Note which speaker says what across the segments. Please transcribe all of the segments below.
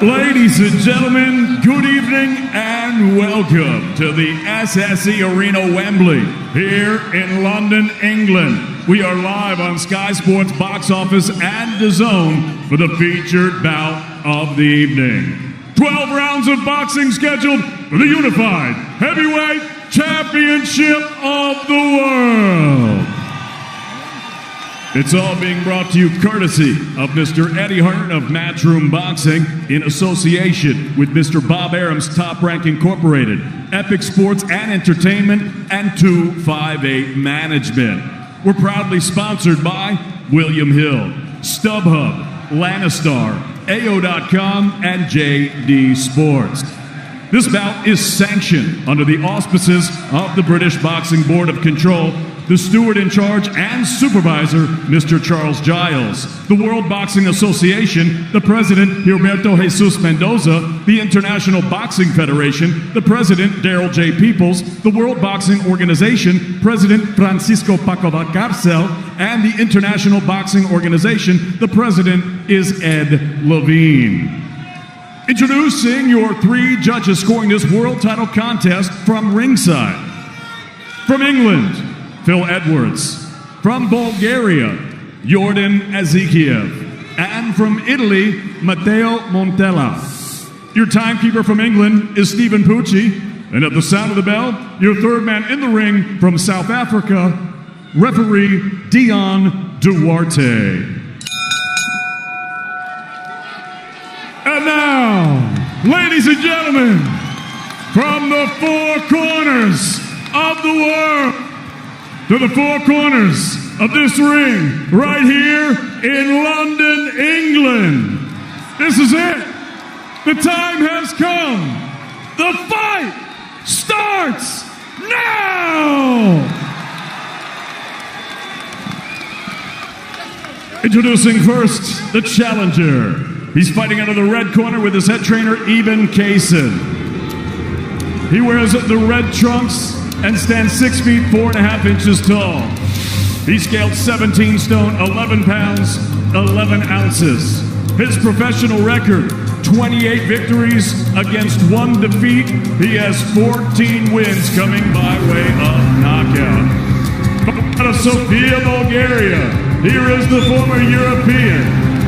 Speaker 1: Ladies and gentlemen, good evening and welcome to the SSE Arena Wembley here in London, England. We are live on Sky Sports Box Office and DAZN for the featured bout of the evening. 12 rounds of boxing scheduled for the Unified Heavyweight Championship of the World. It's all being brought to you courtesy of Mr. Eddie Hearn of Matchroom Boxing in association with Mr. Bob Arum's Top Rank Incorporated, Epic Sports and Entertainment, and 258 Management. We're proudly sponsored by William Hill, StubHub, Lannistar, AO.com, and JD Sports. This bout is sanctioned under the auspices of the British Boxing Board of Control, the steward in charge and supervisor, Mr. Charles Giles, the World Boxing Association, the president, Gilberto Jesus Mendoza, the International Boxing Federation, the president, Daryl J. Peoples, the World Boxing Organization, President Francisco Paco Valcarcel, and the International Boxing Organization, the president is Ed Levine. Introducing your three judges scoring this world title contest from ringside. From England, Phil Edwards. From Bulgaria, Jordan Azikiev. And from Italy, Matteo Montella. Your timekeeper from England is Stephen Pucci. And at the sound of the bell, your third man in the ring from South Africa, referee Dion Duarte. And now, ladies and gentlemen, from the four corners of the world, to the four corners of this ring, right here in London, England. This is it. The time has come. The fight starts now. Introducing first, the challenger. He's fighting out of the red corner with his head trainer, Eben Kaysen. He wears the red trunks and stands 6 feet 4.5 inches tall. He scaled 17 stone, 11 pounds, 11 ounces. His professional record, 28 victories against 1 defeat. He has 14 wins coming by way of knockout. Out of Sofia, Bulgaria, here is the former European,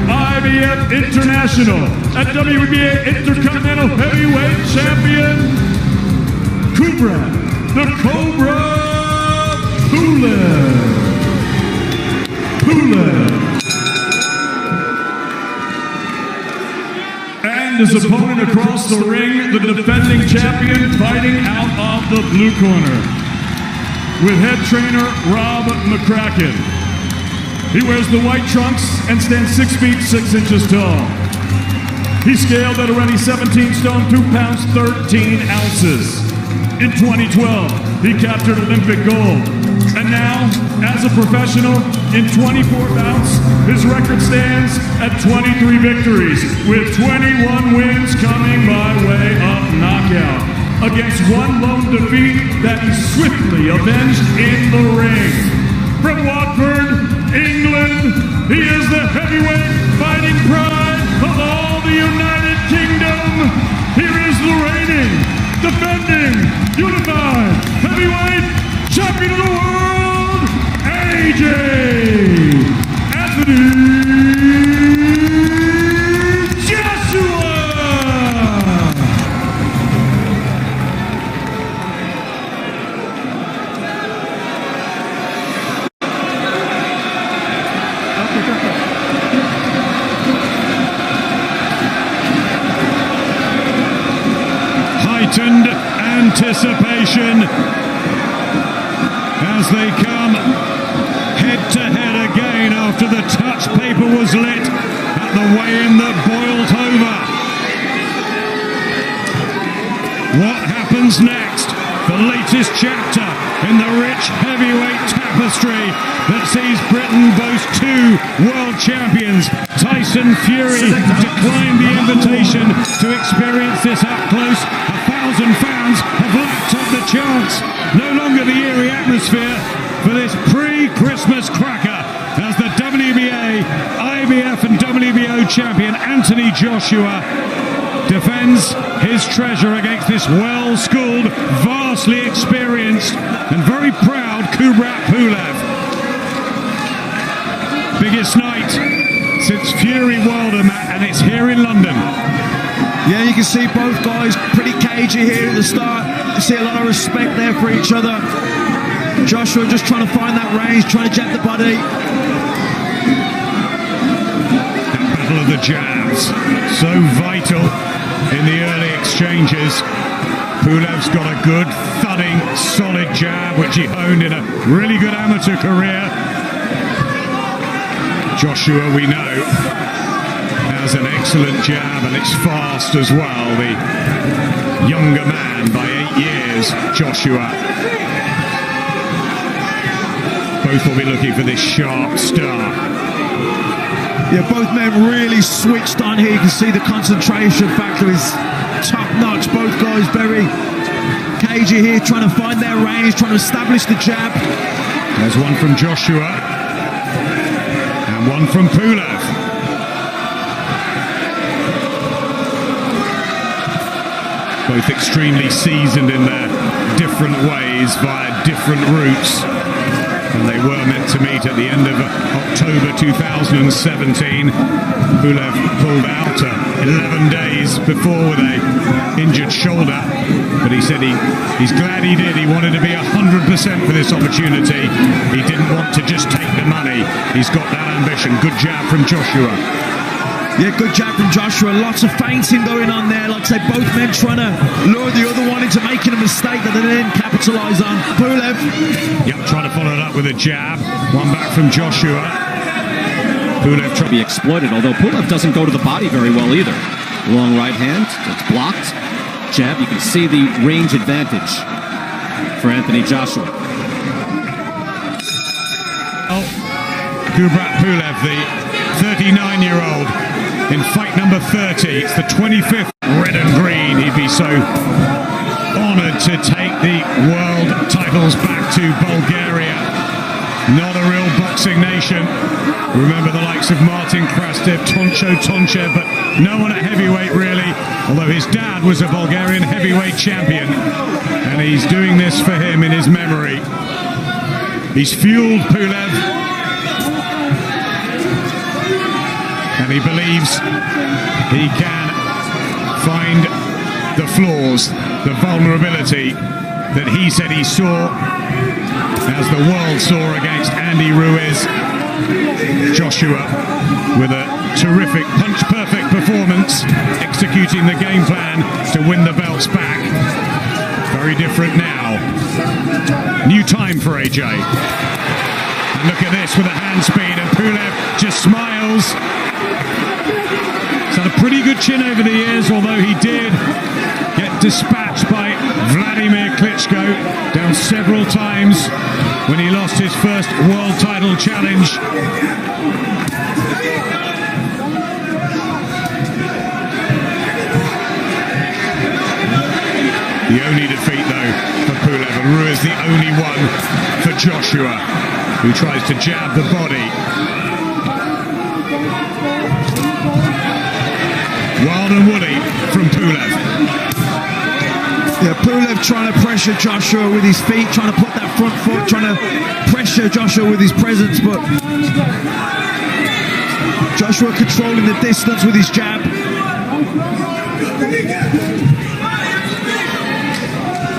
Speaker 1: IBF International and WBA Intercontinental Heavyweight Champion, Kubrat the Cobra Pulев. And his opponent across the ring, the defending champion, fighting out of the blue corner with head trainer Rob McCracken. He wears the white trunks and stands 6 feet 6 inches tall. He scaled at already 17 stone, 2 pounds, 13 ounces. In 2012, he captured Olympic gold. And now, as a professional, in 24 bouts, his record stands at 23 victories, with 21 wins coming by way of knockout, against 1 lone defeat that he swiftly avenged in the ring. From Watford, England, he is the heavyweight fighting pride of all the United Kingdom. Here is the reigning, defending, unified heavyweight champion of the world, AJ Anthony Joshua.
Speaker 2: Heightened anticipation as they come head-to-head again after the touch paper was lit at the weigh-in that boiled over. What happens next? The latest chapter in the rich heavyweight tapestry that sees Britain boast 2 world champions. Taison Fьюри declined the invitation to experience this up close. 1,000 fans have lapped up the chance. No longer the eerie atmosphere for this pre-Christmas cracker as the WBA, IBF and WBO champion Anthony Joshua defends his treasure against this well-schooled, vastly experienced and very proud Kubrat Pulев. Biggest night since Fury Wilder, Matt, and it's here in London.
Speaker 3: Yeah, you can see both guys pretty cagey here at the start. You see a lot of respect there for each other. Joshua just trying to find that range, trying to jab the body.
Speaker 2: That battle of the jabs, so vital in the early exchanges. Pulev's got a good, thudding, solid jab, which he honed in a really good amateur career. Joshua, we know, has an excellent jab, and it's fast as well. The younger man by 8 years, Joshua. Both will be looking for this sharp start.
Speaker 3: Yeah, both men really switched on here. You can see the concentration factor is top notch. Both guys very cagey here, trying to find their range, trying to establish the jab.
Speaker 2: There's one from Joshua and one from Pulev. Both extremely seasoned in their different ways via different routes. And they were meant to meet at the end of October 2017. Pulev pulled out 11 days before with an injured shoulder, but he said he's glad he did. He wanted to be 100% for this opportunity. He didn't want to just take the money. He's got that ambition. Good jab from Joshua.
Speaker 3: Yeah, good jab from Joshua. Lots of feinting going on there. Like I say, both men trying to lure the other one into making a mistake that they didn't capitalise on. Pulev.
Speaker 2: Yep, trying to follow it up with a jab. One back from Joshua. Pulev trying to
Speaker 4: be exploited, although Pulev doesn't go to the body very well either. Long right hand, it's blocked. Jab, you can see the range advantage for Entoni Joshua.
Speaker 2: Oh, Kubrat Pulев, the 39-year-old. In fight number 30, it's the 25th. Red and green, he'd be so honoured to take the world titles back to Bulgaria. Not a real boxing nation. Remember the likes of Martin Krastev, Tonchev, but no one at heavyweight really, although his dad was a Bulgarian heavyweight champion, and he's doing this for him in his memory. He's fueled Pulev, and he believes he can find the flaws, the vulnerability that he said he saw as the world saw against Andy Ruiz. Joshua with a terrific punch-perfect performance, executing the game plan to win the belts back. Very different now. New time for AJ. And look at this with a hand speed, and Pulev just smiles. He's had a pretty good chin over the years, although he did get dispatched by Vladimir Klitschko down several times when he lost his first world title challenge. The only defeat though for Pulev, and Ruiz the only one for Joshua, who tries to jab the body. Wild and woolly from Pulev.
Speaker 3: Yeah, Pulev trying to pressure Joshua with his feet, trying to put that front foot, trying to pressure Joshua with his presence, but Joshua controlling the distance with his jab.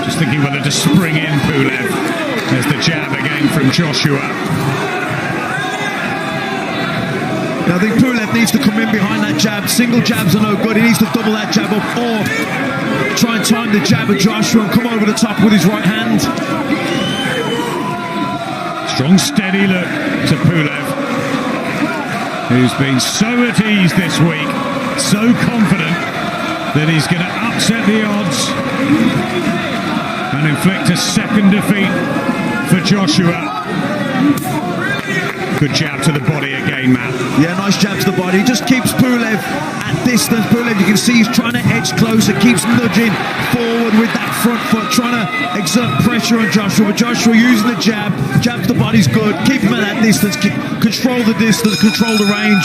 Speaker 2: Just thinking whether to spring in Pulev. There's the jab again from Joshua.
Speaker 3: I think Pulev needs to come in behind that jab. Single jabs are no good. He needs to double that jab up, or try and time the jab of Joshua and come over the top with his right hand.
Speaker 2: Strong, steady look to Pulev, who's been so at ease this week, so confident that he's going to upset the odds and inflict a second defeat for Joshua. Good jab to the body again, Matt.
Speaker 3: Yeah, nice jab to the body. He just keeps Pulev at distance. Pulev, you can see he's trying to edge closer, keeps nudging forward with that front foot, trying to exert pressure on Joshua. But Joshua using the jab to the body's good, keep him at that distance, control the distance, control the range.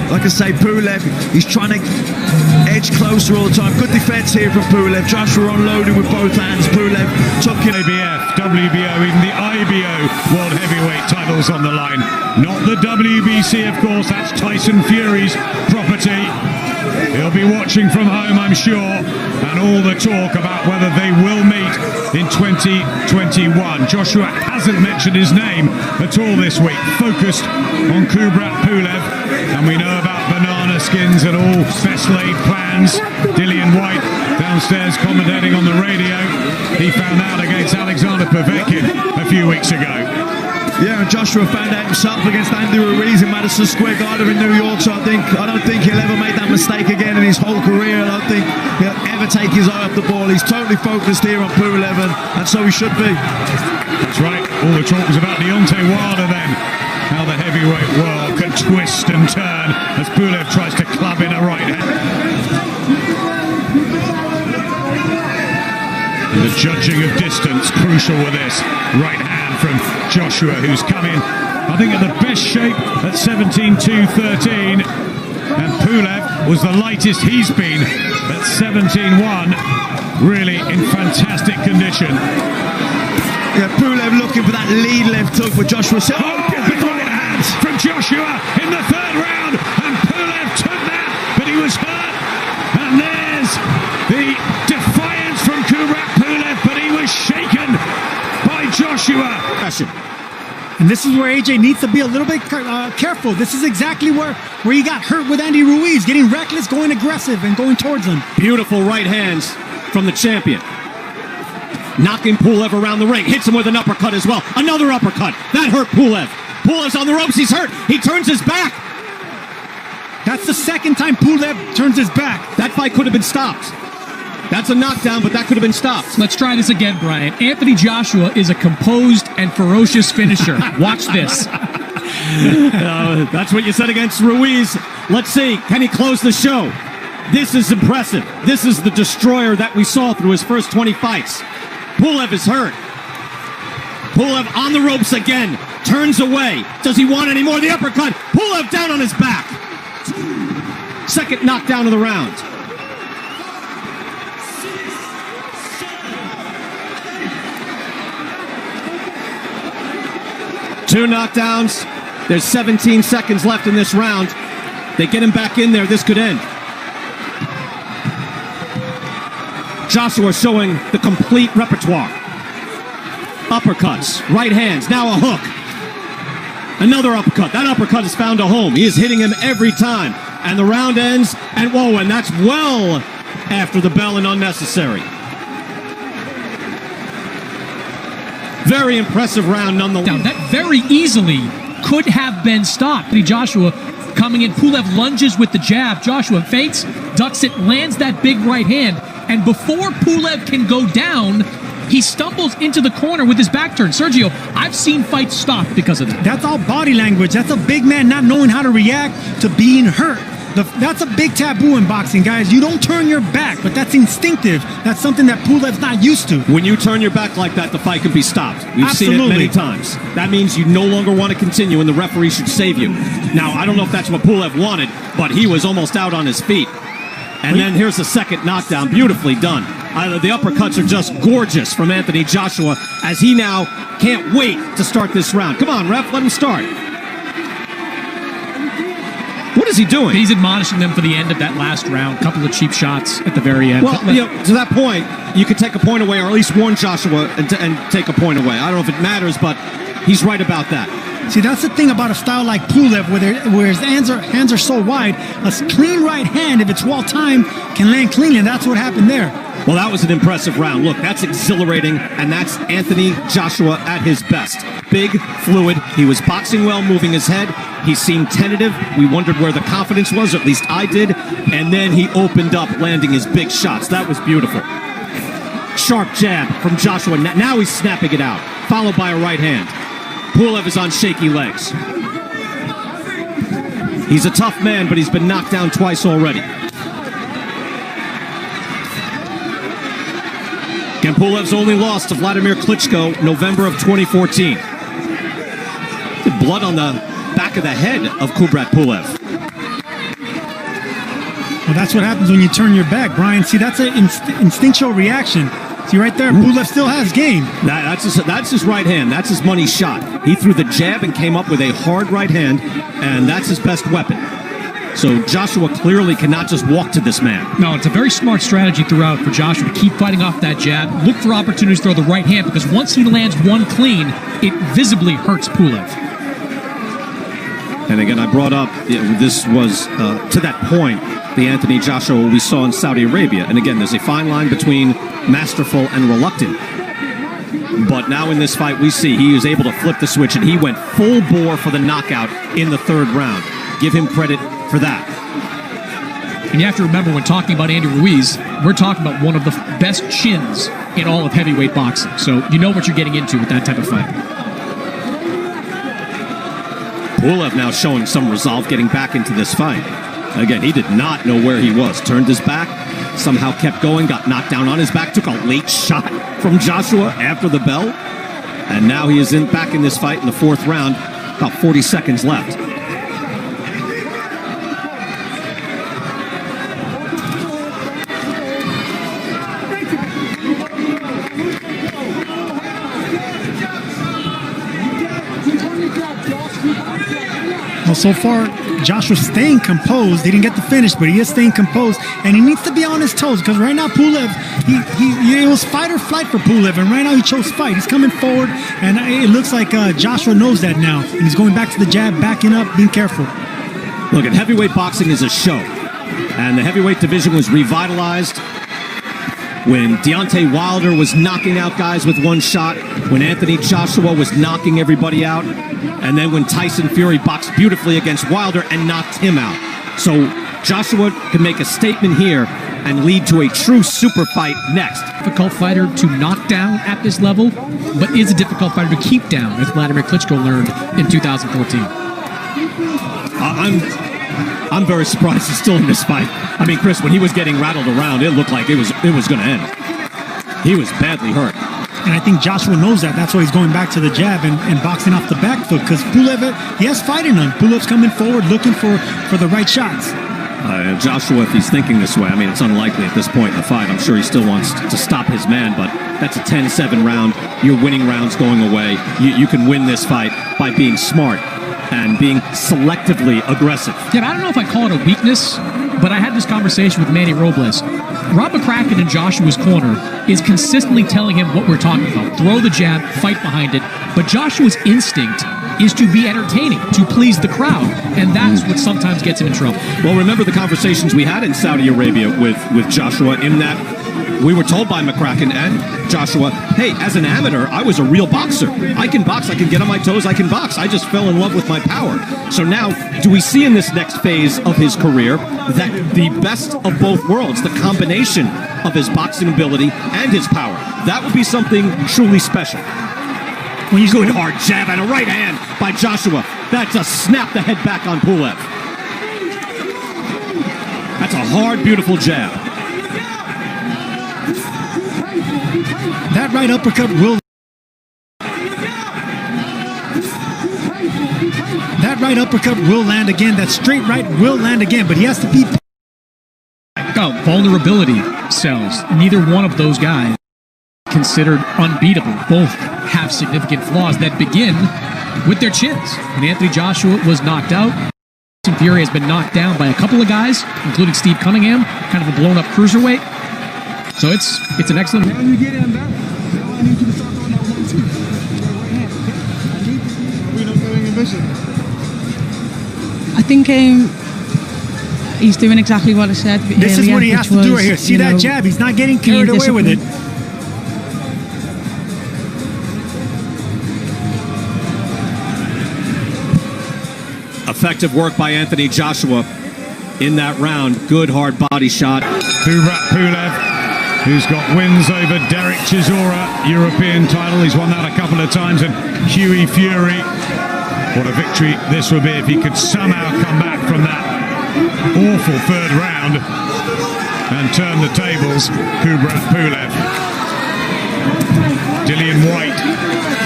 Speaker 3: Like I say, Pulev, he's trying to edge closer all the time. Good defense here from Pulev. Joshua unloading with both hands. Pulev took it.
Speaker 2: ABF, WBO, even the IBO World Heavyweight titles on the line. Not the WBC, of course, that's Tyson Fьюri's property. He'll be watching from home, I'm sure, and all the talk about whether they will meet in 2021. Joshua hasn't mentioned his name at all this week, focused on Kubrat Pulев, and we know about banana skins and all best laid plans. Dillian White downstairs commentating on the radio. He found out against Alexander Povetkin a few weeks ago.
Speaker 3: Yeah, and Joshua found out himself against Andy Ruiz in Madison Square Garden in New York, so I don't think he'll ever make that mistake again in his whole career. I don't think he'll ever take his eye off the ball. He's totally focused here on Pulev, and so he should be.
Speaker 2: That's right, all the talk was about Deontay Wilder then. How the heavyweight world can twist and turn as Pulev tries to club in a right hand. And the judging of distance, crucial with this right hand from Joshua, who's come in, I think, at the best shape at 17.213. And Pulev was the lightest he's been at 17.1. Really in fantastic condition.
Speaker 3: Yeah, Pulev looking for that lead left hook, but Joshua said,
Speaker 2: big right hand from Joshua in the third round. And Pulev took that, but he was hurt. And there's the defiance from Kubrat Pulев, but he was shaken by Joshua.
Speaker 5: And this is where AJ needs to be a little bit careful. This is exactly where he got hurt with Andy Ruiz, getting reckless, going aggressive, and going towards him.
Speaker 4: Beautiful right hands from the champion. Knocking Pulev around the ring. Hits him with an uppercut as well. Another uppercut. That hurt Pulev. Pulev's on the ropes. He's hurt. He turns his back.
Speaker 5: That's the second time Pulev turns his back.
Speaker 4: That fight could have been stopped. That's a knockdown, but that could have been stopped.
Speaker 6: Let's try this again, Brian. Anthony Joshua is a composed and ferocious finisher. Watch this.
Speaker 4: That's what you said against Ruiz. Let's see. Can he close the show? This is impressive. This is the destroyer that we saw through his first 20 fights. Pulev is hurt. Pulev on the ropes again. Turns away. Does he want any more? The uppercut. Pulev down on his back. Second knockdown of the round. Two knockdowns. There's 17 seconds left in this round. They get him back in there. This could end. Joshua showing the complete repertoire. Uppercuts, right hands, now a hook. Another uppercut. That uppercut has found a home. He is hitting him every time. And the round ends, and whoa, and that's well after the bell and unnecessary. Very impressive round nonetheless.
Speaker 6: Now, that very easily could have been stopped. Joshua coming in, Pulev lunges with the jab. Joshua feints, ducks it, lands that big right hand. And before Pulev can go down, he stumbles into the corner with his back turned. Sergio, I've seen fights stop because of that.
Speaker 5: That's all body language. That's a big man not knowing how to react to being hurt. That's a big taboo in boxing, guys. You don't turn your back, but that's instinctive. That's something that Pulev's not used to.
Speaker 4: When you turn your back like that, the fight can be stopped. We've
Speaker 5: Absolutely.
Speaker 4: seen it many times. That means you no longer want to continue, and the referee should save you. Now, I don't know if that's what Pulev wanted, but he was almost out on his feet. And then here's the second knockdown. Beautifully done. The uppercuts are just gorgeous from Anthony Joshua, as he now can't wait to start this round. Come on, ref, let him start. What is he doing?
Speaker 6: He's admonishing them for the end of that last round. A couple of cheap shots at the very end.
Speaker 4: Well, to that point, you could take a point away, or at least warn Joshua and take a point away. I don't know if it matters, but he's right about that.
Speaker 5: See, that's the thing about a style like Pulev, where his hands are so wide. A clean right hand, if it's well timed, can land cleanly, and that's what happened there.
Speaker 4: Well, that was an impressive round. Look, that's exhilarating, and that's Anthony Joshua at his best. Big, fluid. He was boxing well, moving his head. He seemed tentative. We wondered where the confidence was, or at least I did. And then he opened up, landing his big shots. That was beautiful. Sharp jab from Joshua. Now he's snapping it out, followed by a right hand. Pulev is on shaky legs. He's a tough man, but he's been knocked down twice already. Again, Pulev's only loss to Vladimir Klitschko, November of 2014. Blood on the back of the head of Kubrat Pulev.
Speaker 5: Well, that's what happens when you turn your back, Brian. See, that's an instinctual reaction. See right there, Pulev still has game.
Speaker 4: That's his right hand. That's his money shot. He threw the jab and came up with a hard right hand, and that's his best weapon. So Joshua clearly cannot just walk to this man.
Speaker 6: No, it's a very smart strategy throughout for Joshua to keep fighting off that jab, look for opportunities to throw the right hand, because once he lands one clean, it visibly hurts Pulev.
Speaker 4: And again, I brought up, this was, to that point, the Anthony Joshua we saw in Saudi Arabia. And again, there's a fine line between masterful and reluctant. But now in this fight, we see he was able to flip the switch, and he went full bore for the knockout in the third round. Give him credit for that.
Speaker 6: And you have to remember, when talking about Andy Ruiz, we're talking about one of the best chins in all of heavyweight boxing. So you know what you're getting into with that type of fight.
Speaker 4: Pulev now showing some resolve, getting back into this fight. Again, he did not know where he was. Turned his back, somehow kept going, got knocked down on his back, took a late shot from Joshua after the bell. And now he is back in this fight in the fourth round, about 40 seconds left.
Speaker 5: Well, so far, Joshua's staying composed. He didn't get the finish, but he is staying composed, and he needs to be on his toes, because right now Pulev, it was fight or flight for Pulev, and right now he chose fight. He's coming forward, and it looks like Joshua knows that now, and he's going back to the jab, backing up, being careful.
Speaker 4: Look, at heavyweight boxing is a show, and the heavyweight division was revitalized when Deontay Wilder was knocking out guys with one shot, when Anthony Joshua was knocking everybody out, and then when Tyson Fьюри boxed beautifully against Wilder and knocked him out. So Joshua can make a statement here and lead to a true super fight next.
Speaker 6: Difficult fighter to knock down at this level, but is a difficult fighter to keep down, as Vladimir Klitschko learned in 2014.
Speaker 4: I'm very surprised he's still in this fight. I mean, Chris, when he was getting rattled around, it looked like it was going to end. He was badly hurt.
Speaker 5: And I think Joshua knows that. That's why he's going back to the jab and boxing off the back foot, because Pulev, he has fight in him. Pulev's coming forward looking for the right shots.
Speaker 4: Joshua, if he's thinking this way, I mean, it's unlikely at this point in the fight. I'm sure he still wants to stop his man, but that's a 10-7 round. Your winning round's going away. You can win this fight by being smart and being selectively aggressive.
Speaker 6: Yeah, I don't know if I call it a weakness, but I had this conversation with Manny Robles. Rob McCracken in Joshua's corner is consistently telling him what we're talking about. Throw the jab, fight behind it. But Joshua's instinct is to be entertaining, to please the crowd, and that's what sometimes gets him in trouble.
Speaker 4: Well, remember the conversations we had in Saudi Arabia with Joshua, in that we were told by McCracken and Joshua, hey, as an amateur, I was a real boxer. I can box, I can get on my toes, I can box. I just fell in love with my power. So now, do we see in this next phase of his career that the best of both worlds, the combination of his boxing ability and his power, that would be something truly special.
Speaker 5: When you
Speaker 4: Good hard jab and a right hand by Joshua. That's a snap the head back on Pulev. That's a hard, beautiful jab.
Speaker 5: That right uppercut will... That right uppercut will land again. That straight right will land again, but he has to be...
Speaker 6: Oh, vulnerability sells. Neither one of those guys considered unbeatable. Both have significant flaws that begin with their chins. When Anthony Joshua was knocked out, Tyson Fьюri has been knocked down by a couple of guys, including Steve Cunningham, kind of a blown-up cruiserweight. So it's an excellent...
Speaker 7: Now you get him back. Now I need you to start throwing that 1-2. Right hand. I need you. We don't going in vision.
Speaker 8: I think he's doing exactly what I said.
Speaker 5: This is what he has to do right here. See that jab? He's not getting carried away with it.
Speaker 4: Effective work by Anthony Joshua in that round. Good hard body shot.
Speaker 2: Kubrat Pulев, who's got wins over Derek Chisora, European title. He's won that a couple of times. And Hughie Fury, what a victory this would be if he could somehow come back from that awful third round and turn the tables. Kubrat Pulев. Dillian White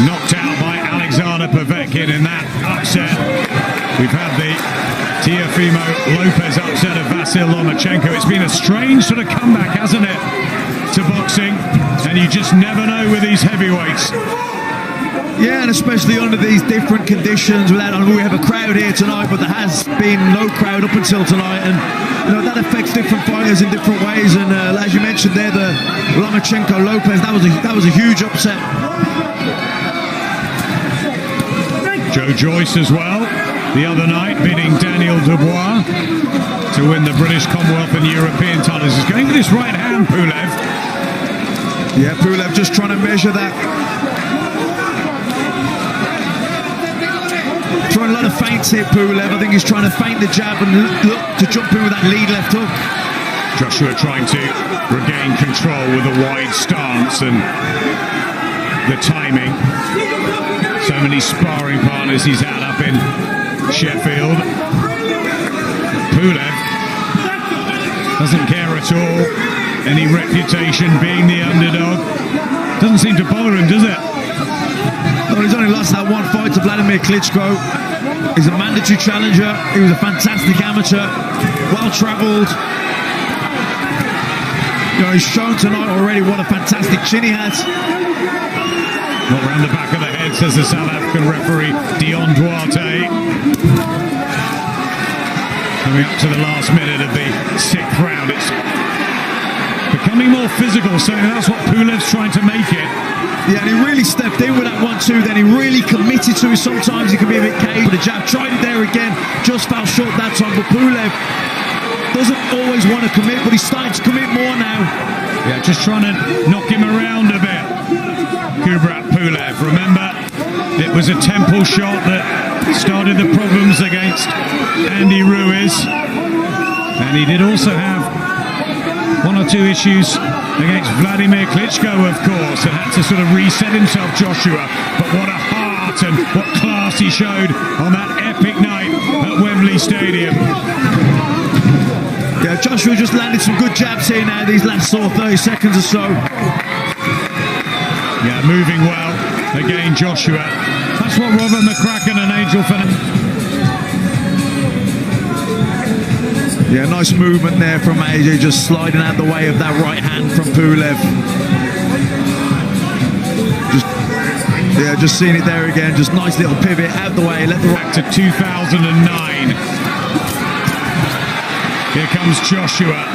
Speaker 2: knocked out by Alexander Povetkin in that upset. We've had the Teofimo Lopez upset of Vasil Lomachenko. It's been a strange sort of comeback, hasn't it, to boxing? And you just never know with these heavyweights.
Speaker 3: Yeah, and especially under these different conditions. We have a crowd here tonight, but there has been no crowd up until tonight, and that affects different fighters in different ways. And as you mentioned there, the Lomachenko Lopez, that was a huge upset.
Speaker 2: Joe Joyce as well, the other night, beating Daniel Dubois to win the British, Commonwealth and European titles. He's going with his right hand, Pulev.
Speaker 3: Yeah, Pulev just trying to measure that. Throwing a lot of feints here, Pulev. I think he's trying to feint the jab and look to jump in with that lead left hook.
Speaker 2: Joshua trying to regain control with a wide stance and the timing. So many sparring partners he's had up in Sheffield. Pulev doesn't care at all. Any reputation being the underdog doesn't seem to bother him, does it?
Speaker 3: Well, he's only lost that one fight to Vladimir Klitschko. He's a mandatory challenger. He was a fantastic amateur, well-travelled. He's shown tonight already what a fantastic chin he has.
Speaker 2: Not round the back of the head, says the South African referee, Dion Duarte. Coming up to the last minute of the 6th round, it's becoming more physical, so that's what Pulev's trying to make it.
Speaker 3: Yeah, and he really stepped in with that 1-2, then he really committed to it. Sometimes he can be a bit cagey, but the jab, tried it there again, just fell short that time. But Pulev doesn't always want to commit, but he's starting to commit more now.
Speaker 2: Yeah, just trying to knock him around a bit. Kubrat Pulев, remember, it was a temple shot that started the problems against Andy Ruiz. And he did also have 1 or 2 issues against Vladimir Klitschko, of course, and had to sort of reset himself, Joshua. But what a heart and what class he showed on that epic night at Wembley Stadium.
Speaker 3: Yeah, Joshua just landed some good jabs here now, these last sort of 30 seconds or so.
Speaker 2: Yeah, moving well. Again, Joshua. That's what Robert McCracken and Angel Fernandez.
Speaker 3: Yeah, nice movement there from AJ, just sliding out the way of that right hand from Pulev. Just seeing it there again, just nice little pivot out the way, let the
Speaker 2: back to 2009. Here comes Joshua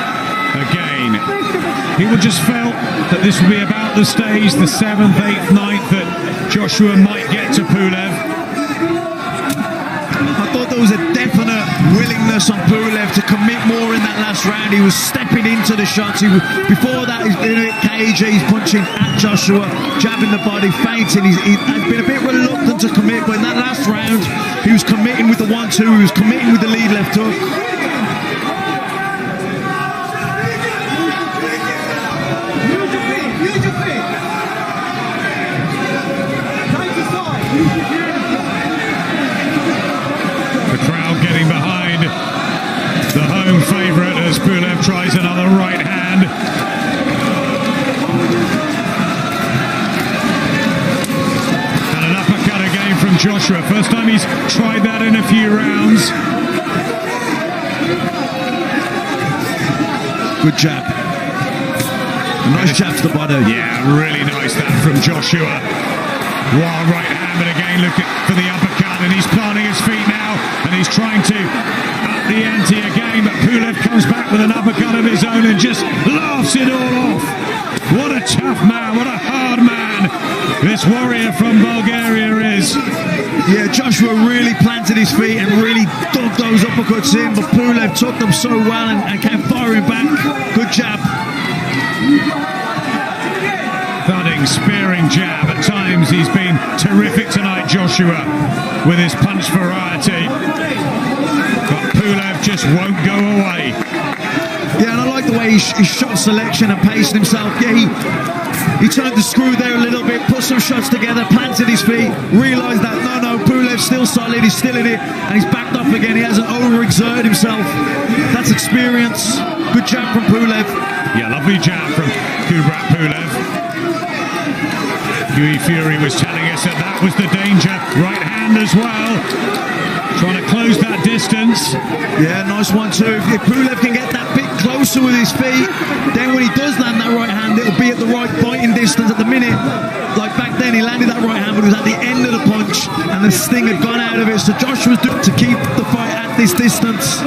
Speaker 2: again. People just felt that this would be about the stage, the 7th, 8th, 9th, that Joshua might get to Pulev.
Speaker 3: I thought there was a definite willingness on Pulev to commit more in that last round. He was stepping into the shots. Before that, he's been a bit cagey. He's punching at Joshua, jabbing the body, feinting. He has been a bit reluctant to commit, but in that last round, he was committing with the 1-2. He was committing with the lead left hook.
Speaker 2: Getting behind the home favourite as Pulev tries another right hand. And an uppercut again from Joshua. First time he's tried that in a few rounds.
Speaker 3: Good jab. A nice jab to the body.
Speaker 2: Yeah, really nice that from Joshua. Wild right hand, but again looking for the uppercut, and he's planting his feet now, and he's trying to up the ante again, but Pulev comes back with an uppercut of his own and just laughs it all off. What a tough man, what a hard man this warrior from Bulgaria is.
Speaker 3: Yeah, Joshua really planted his feet and really dug those uppercuts in, but Pulev took them so well and came firing back. Good jab.
Speaker 2: Thudding, spearing jab. At times he's been terrific tonight, Joshua, with his punch variety. But Pulev just won't go away.
Speaker 3: Yeah, and I like the way he shot selection and paced himself. Yeah, he turned the screw there a little bit, put some shots together, planted his feet, realised that no, Pulev's Pulev's still solid, he's still in it, and he's backed up again. He hasn't overexerted himself. That's experience. Good jab from Pulev.
Speaker 2: Yeah, lovely jab from Kubrat Pulев. Fьюри was telling us that that was the danger. Right hand as well. Trying to close that distance.
Speaker 3: Yeah, nice one too. If Pulev can get that bit closer with his feet, then when he does land that right hand, it'll be at the right biting distance. At the minute, like back then, he landed that right hand, but it was at the end of the punch, and the sting had gone out of it. So Joshua's doing to keep the fight at this distance.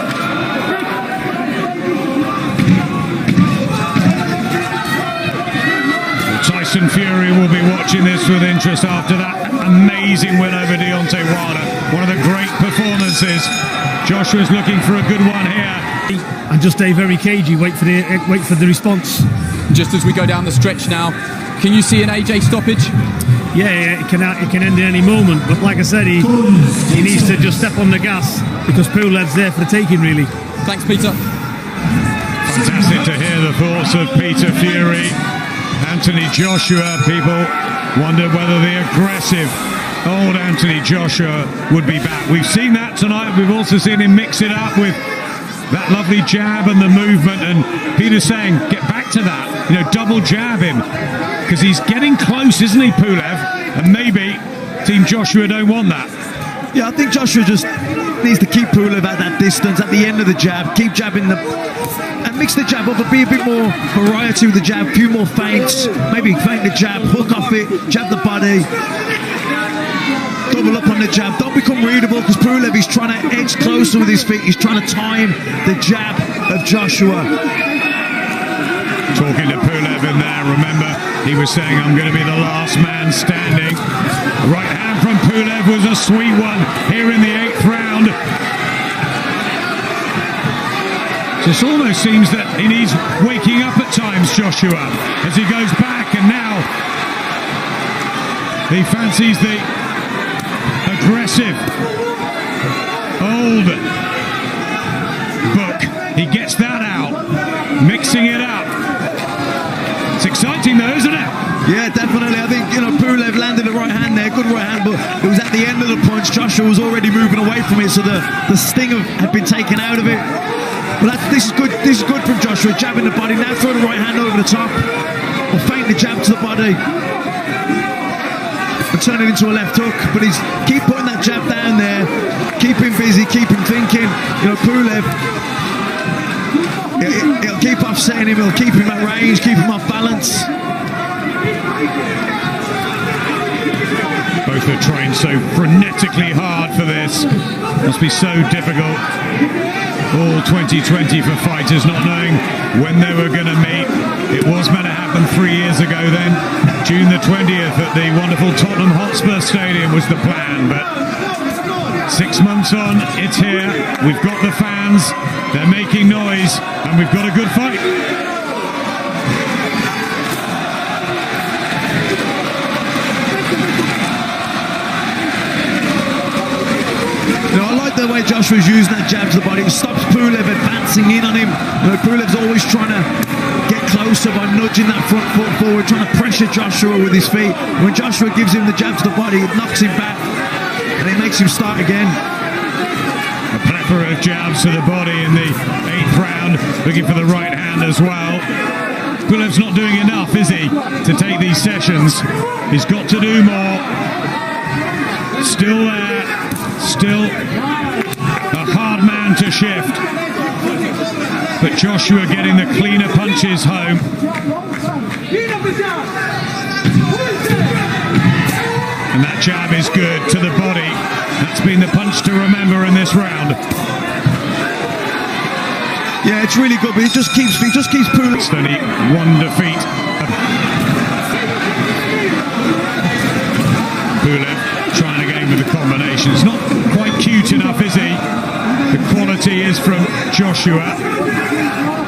Speaker 2: Taison Fьюri will be watching this with interest after that amazing win over Deontay Wilder. One of the great performances. Joshua's looking for a good one here.
Speaker 5: And just stay very cagey, wait for the response.
Speaker 9: Just as we go down the stretch now, can you see an AJ stoppage?
Speaker 5: Yeah, it can end in any moment, but like I said, he needs to just step on the gas because Pulev's there for the taking, really.
Speaker 9: Thanks, Peter.
Speaker 2: Fantastic to hear the thoughts of Peter Fьюri. Anthony Joshua, people wonder whether the aggressive old Anthony Joshua would be back. We've seen that tonight. We've also seen him mix it up with that lovely jab and the movement, and Peter's saying get back to that, double jab him, because he's getting close, isn't he, Pulev? And maybe Team Joshua don't want that.
Speaker 3: Yeah, I think Joshua just needs to keep Pulev at that distance, at the end of the jab, keep jabbing and mix the jab up, but be a bit more variety with the jab, a few more feints, maybe feint the jab, hook off it, jab the body, double up on the jab. Don't become readable, because Pulev is trying to edge closer with his feet. He's trying to time the jab of Joshua.
Speaker 2: Talking to Pulev in there, remember, he was saying, I'm going to be the last man standing. Right hand from Pulev was a sweet one here in the 8th round. This almost seems that he needs waking up at times, Joshua, as he goes back, and now he fancies the aggressive old book. He gets that out, mixing it up. It's exciting though, isn't it?
Speaker 3: Yeah, definitely. I think, Pulev landed the right hand there, good right hand, but it was at the end of the punch. Joshua was already moving away from it, so the sting had been taken out of it. But this is good. This is good from Joshua, jabbing the body. Now throw the right hand over the top, or feint the jab to the body, and turn it into a left hook. But he's keep putting that jab down there, keep him busy, keep him thinking. Pulev, it'll keep offsetting him. It'll keep him at range, keep him off balance.
Speaker 2: Both are trained so frenetically hard for this. Must be so difficult. All 2020 for fighters, not knowing when they were going to meet. It was meant to happen 3 years ago then. June the 20th at the wonderful Tottenham Hotspur Stadium was the plan, but 6 months on, it's here. We've got the fans, they're making noise, and we've got a good fight.
Speaker 3: I like the way Joshua's using that jab to the body. It stops Pulev advancing in on him. Pulev's always trying to get closer by nudging that front foot forward, trying to pressure Joshua with his feet. When Joshua gives him the jab to the body, it knocks him back, and it makes him start again.
Speaker 2: A plethora of jabs to the body in the 8th round, looking for the right hand as well. Pulev's not doing enough, is he, to take these sessions? He's got to do more. Still there, still a hard man to shift. But Joshua getting the cleaner punches home. And that jab is good to the body. That's been the punch to remember in this round.
Speaker 3: Yeah, it's really good, but he just keeps Pulev.
Speaker 2: It's only one defeat. Pulev trying again with the combinations. Not quite cute enough, is he? The quality is from Joshua.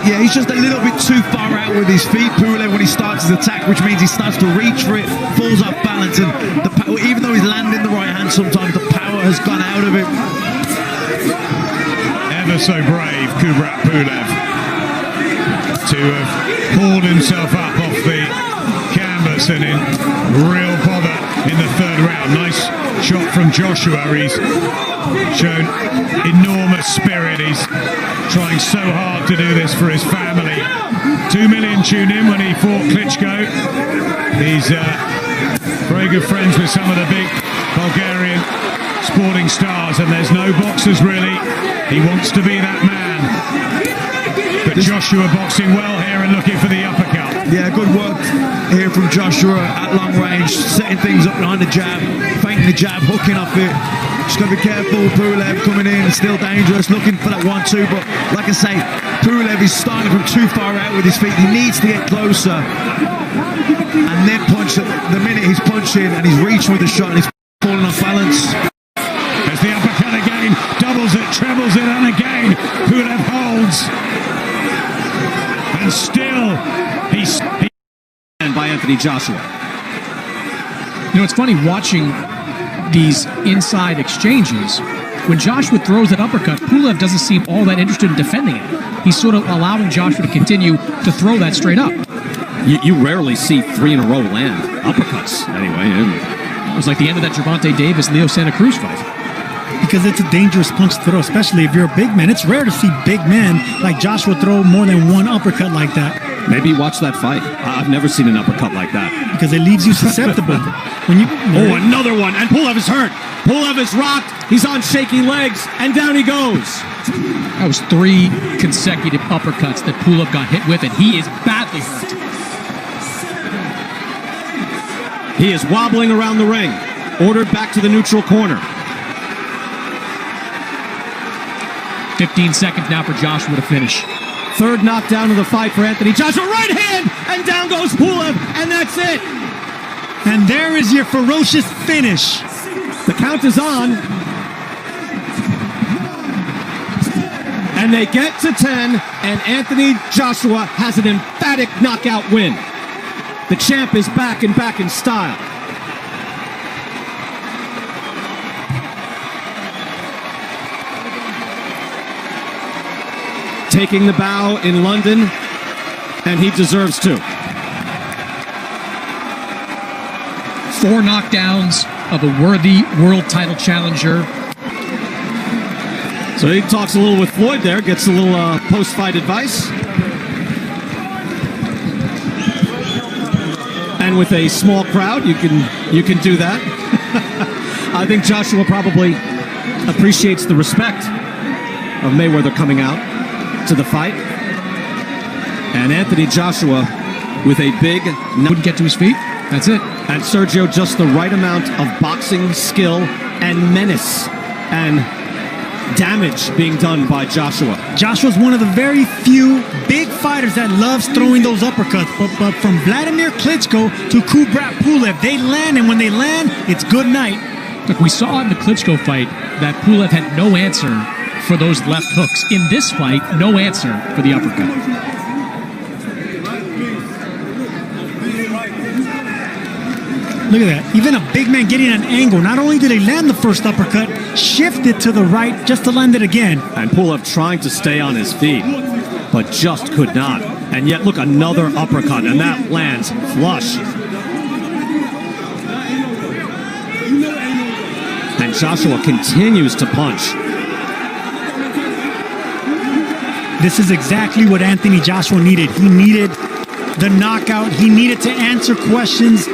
Speaker 3: Yeah, he's just a little bit too far out with his feet, Pulev, when he starts his attack, which means he starts to reach for it, falls off balance, and the power, even though he's landing the right hand sometimes, the power has gone out of it.
Speaker 2: Ever so brave, Kubrat Pulев, to have pulled himself up off the canvas and in real bother in the third round. Nice shot from Joshua. He's shown enormous spirit. He's trying so hard to do this for his family. 2 million tuned in when he fought Klitschko. He's very good friends with some of the big Bulgarian sporting stars, and there's no boxers really. He wants to be that man. But Joshua boxing well here and looking for the uppercut.
Speaker 3: Yeah, good work here from Joshua at long range, setting things up behind the jab, feinting the jab, hooking up it. Just got to be careful. Pulev coming in, still dangerous, looking for that 1-2. But like I say, Pulev is starting from too far out with his feet. He needs to get closer and then punch. The minute he's punching and he's reaching with the shot and he's falling off balance.
Speaker 2: There's the uppercut again, doubles it, trebles it, and again Pulev holds. And still, he's
Speaker 4: by Anthony Joshua.
Speaker 6: You know, it's funny watching these inside exchanges. When Joshua throws that uppercut, Pulev doesn't seem all that interested in defending it. He's sort of allowing Joshua to continue to throw that straight up.
Speaker 4: You rarely see 3 in a row land uppercuts. Anyway,
Speaker 6: it was like the end of that Gervonta Davis-Leo Santa Cruz fight.
Speaker 5: Because it's a dangerous punch to throw, especially if you're a big man. It's rare to see big men like Joshua throw more than one uppercut like that.
Speaker 4: Maybe watch that fight. I've never seen an uppercut like that.
Speaker 5: Because it leaves you susceptible.
Speaker 4: Oh, another one, and Pulev is hurt. Pulev is rocked. He's on shaky legs, and down he goes.
Speaker 6: That was 3 consecutive uppercuts that Pulev got hit with, and he is badly hurt.
Speaker 4: He is wobbling around the ring, ordered back to the neutral corner.
Speaker 6: 15 seconds now for Joshua to finish.
Speaker 4: Third knockdown of the fight for Anthony Joshua. Right hand, and down goes Pulev, and that's it.
Speaker 5: And there is your ferocious finish.
Speaker 4: The count is on. And they get to 10, and Anthony Joshua has an emphatic knockout win. The champ is back and back in style. Taking the bow in London, and he deserves to.
Speaker 6: 4 knockdowns of a worthy world title challenger.
Speaker 4: So he talks a little with Floyd there, gets a little post-fight advice. And with a small crowd, you can do that. I think Joshua probably appreciates the respect of Mayweather coming out to the fight. And Anthony Joshua with a big...
Speaker 6: Wouldn't get to his feet. That's it.
Speaker 4: And Sergio, just the right amount of boxing skill and menace and damage being done by Joshua.
Speaker 5: Joshua's one of the very few big fighters that loves throwing those uppercuts. But from Vladimir Klitschko to Kubrat Pulev, they land, and when they land, it's good night.
Speaker 6: Look, we saw in the Klitschko fight that Pulev had no answer for those left hooks. In this fight, no answer for the uppercut.
Speaker 5: Look at that. Even a big man getting an angle. Not only did he land the first uppercut, shifted to the right just to land it again.
Speaker 4: And Pulev trying to stay on his feet, but just could not. And yet, look, another uppercut, and that lands flush. And Joshua continues to punch.
Speaker 5: This is exactly what Anthony Joshua needed. He needed the knockout. He needed to answer questions.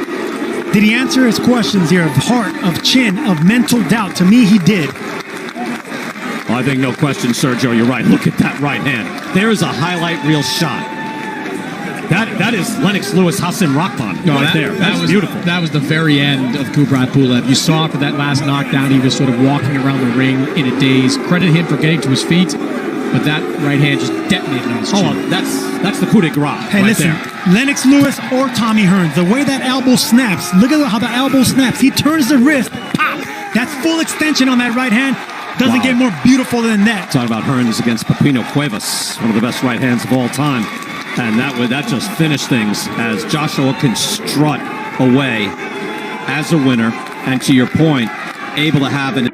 Speaker 5: Did he answer his questions here of heart, of chin, of mental doubt? To me, he did.
Speaker 4: Well, I think no question, Sergio, you're right. Look at that right hand. There is a highlight reel shot. That is Lennox Lewis Hassan Rahman right there. That was beautiful.
Speaker 6: That was the very end of Kubrat Pulev. You saw for that last knockdown, he was sort of walking around the ring in a daze. Credit him for getting to his feet, but that right hand just detonated on his chin.
Speaker 4: Oh, that's the coup de grace
Speaker 5: hey,
Speaker 4: right
Speaker 5: listen,
Speaker 4: there.
Speaker 5: Lennox Lewis or Tommy Hearns, the way that elbow snaps, look at how the elbow snaps. He turns the wrist, pop. That's full extension on that right hand. Doesn't get more beautiful than that.
Speaker 4: Talking about Hearns against Pepino Cuevas, one of the best right hands of all time. And that just finished things as Joshua can strut away as a winner. And to your point, able to have an